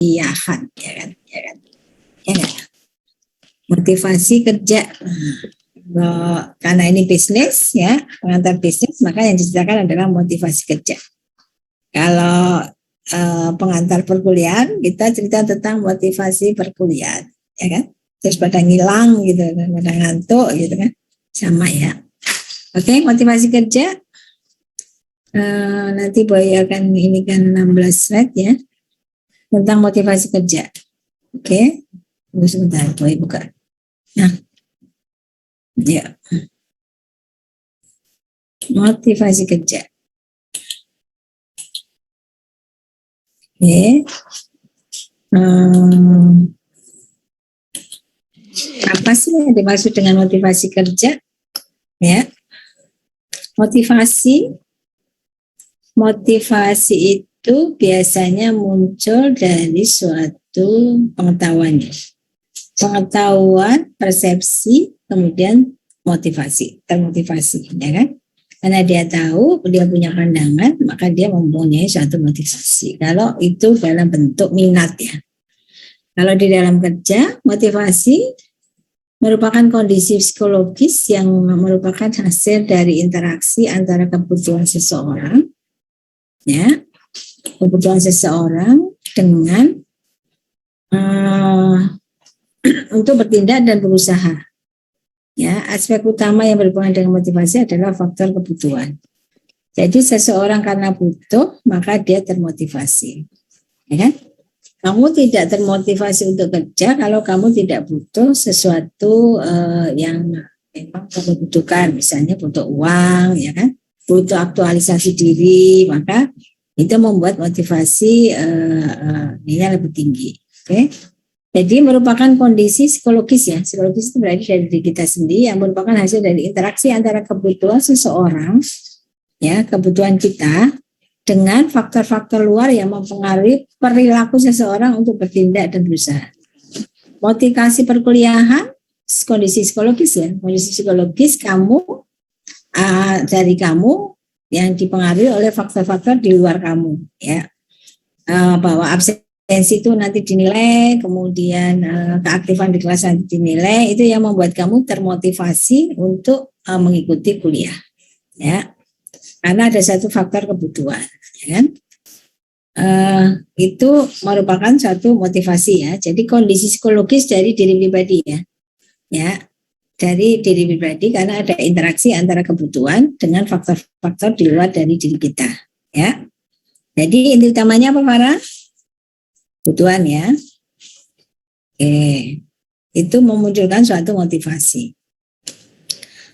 perkuliahan, ya kan? Ya kan? Motivasi kerja. Karena ini bisnis, ya, pengantar bisnis, maka yang diceritakan adalah motivasi kerja. Kalau pengantar perkuliahan, kita cerita tentang motivasi perkuliahan, ya kan? Terus pada ngilang gitu, pada ngantuk gitu kan, sama ya. Oke, motivasi kerja. Nanti Boy akan ini kan 16 slide ya tentang motivasi kerja. Oke, tunggu sebentar Boy buka. Nah, ya, motivasi kerja. Oke. Apa sih yang dimaksud dengan motivasi kerja? Ya, motivasi itu biasanya muncul dari suatu pengetahuan, persepsi, kemudian motivasi, termotivasi, ya kan? Karena dia tahu, dia punya pandangan, maka dia mempunyai suatu motivasi. Kalau itu dalam bentuk minat ya. Kalau di dalam kerja, motivasi merupakan kondisi psikologis yang merupakan hasil dari interaksi antara kebutuhan seseorang, ya, kebutuhan seseorang dengan untuk bertindak dan berusaha. Ya, aspek utama yang berhubungan dengan motivasi adalah faktor kebutuhan. Jadi seseorang karena butuh, maka dia termotivasi. Ya kan? Kamu tidak termotivasi untuk kerja kalau kamu tidak butuh sesuatu yang memang kamu butuhkan, misalnya butuh uang, ya kan? Butuh aktualisasi diri, maka itu membuat motivasi nilai lebih tinggi. Oke? Jadi merupakan kondisi psikologis ya. Psikologis itu berarti dari diri kita sendiri yang merupakan hasil dari interaksi antara kebutuhan seseorang, ya, kebutuhan kita dengan faktor-faktor luar yang mempengaruhi perilaku seseorang untuk bertindak dan berusaha. Motivasi perkuliahan, kondisi psikologis ya. Kondisi psikologis kamu, dari kamu yang dipengaruhi oleh faktor-faktor di luar kamu, ya. Bahwa absensi itu nanti dinilai, kemudian keaktifan di kelas nanti dinilai, itu yang membuat kamu termotivasi untuk mengikuti kuliah, ya, karena ada satu faktor kebutuhan, ya kan? Itu merupakan satu motivasi ya. Jadi kondisi psikologis dari diri pribadi ya, ya, dari diri pribadi karena ada interaksi antara kebutuhan dengan faktor-faktor di luar dari diri kita, ya. Jadi inti utamanya apa Farah? Kebutuhan ya. Oke, itu memunculkan suatu motivasi.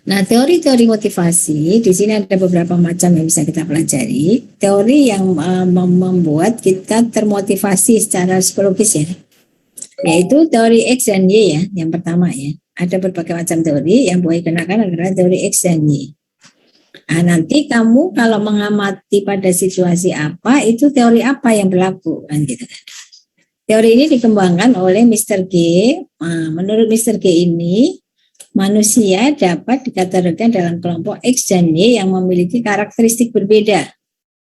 Nah, teori-teori motivasi di sini ada beberapa macam yang bisa kita pelajari. Teori yang membuat kita termotivasi secara psikologis ya, yaitu teori X dan Y ya. Yang pertama ya, ada berbagai macam teori. Yang boleh kenakan adalah teori X dan Y. Nah, nanti kamu kalau mengamati pada situasi apa, itu teori apa yang berlaku kan gitu kan. Teori ini dikembangkan oleh Mr. G. Menurut Mr. G ini, manusia dapat dikategorikan dalam kelompok X dan Y yang memiliki karakteristik berbeda,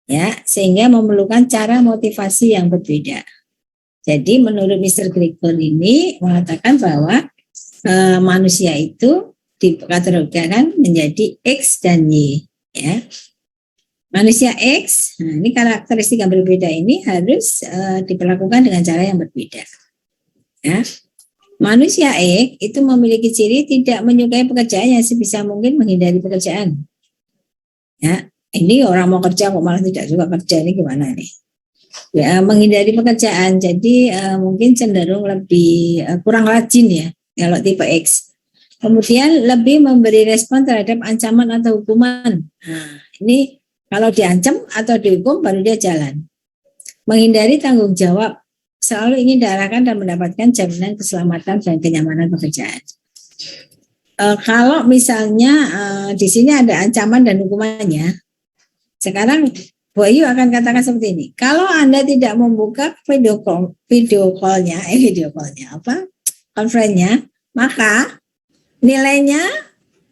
ya, sehingga memerlukan cara motivasi yang berbeda. Jadi menurut Mr. Gregor ini mengatakan bahwa manusia itu dikategorikan menjadi X dan Y, ya. Manusia X, nah ini karakteristik yang berbeda ini harus diperlakukan dengan cara yang berbeda. Ya. Manusia X itu memiliki ciri tidak menyukai pekerjaan yang sebisa mungkin menghindari pekerjaan. Ya, ini orang mau kerja kok malah tidak suka kerja, ini gimana nih? Ya, menghindari pekerjaan, jadi mungkin cenderung lebih kurang rajin ya kalau tipe X. Kemudian lebih memberi respon terhadap ancaman atau hukuman. Nah, ini kalau diancam atau dihukum baru dia jalan. Menghindari tanggung jawab, selalu ingin diarahkan dan mendapatkan jaminan keselamatan dan kenyamanan pekerjaan. Kalau misalnya di sini ada ancaman dan hukumannya, sekarang Bu Ayu akan katakan seperti ini. Kalau Anda tidak membuka video call-nya apa? Conference-nya, maka nilainya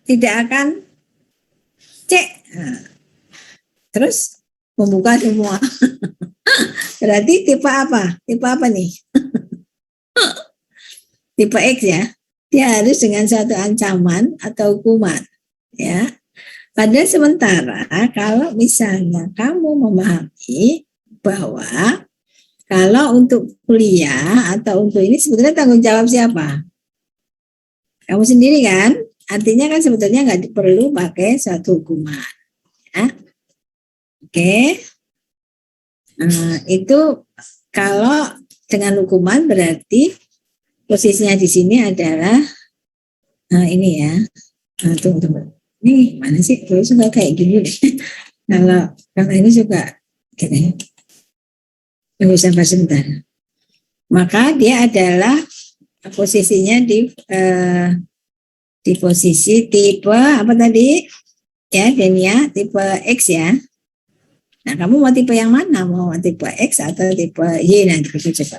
tidak akan C. Nah, terus membuka semua. Berarti tipe apa? Tipe apa nih? Tipe X ya. Dia harus dengan suatu ancaman atau hukuman. Ya. Pada sementara kalau misalnya kamu memahami bahwa kalau untuk kuliah atau untuk ini sebetulnya tanggung jawab siapa? Kamu sendiri kan? Artinya kan sebetulnya nggak perlu pakai suatu hukuman. Ya. Oke. Nah, itu kalau dengan hukuman berarti posisinya di sini adalah ini ya. Tunggu. Ini mana sih? Gue suka kayak gini deh. Kalau ini suka gini. Tunggu sebentar. Maka dia adalah posisinya di posisi tipe apa tadi? Ya, Denia, tipe X ya. Nah, kamu mau tipe yang mana? Mau tipe X atau tipe Y nanti kita coba.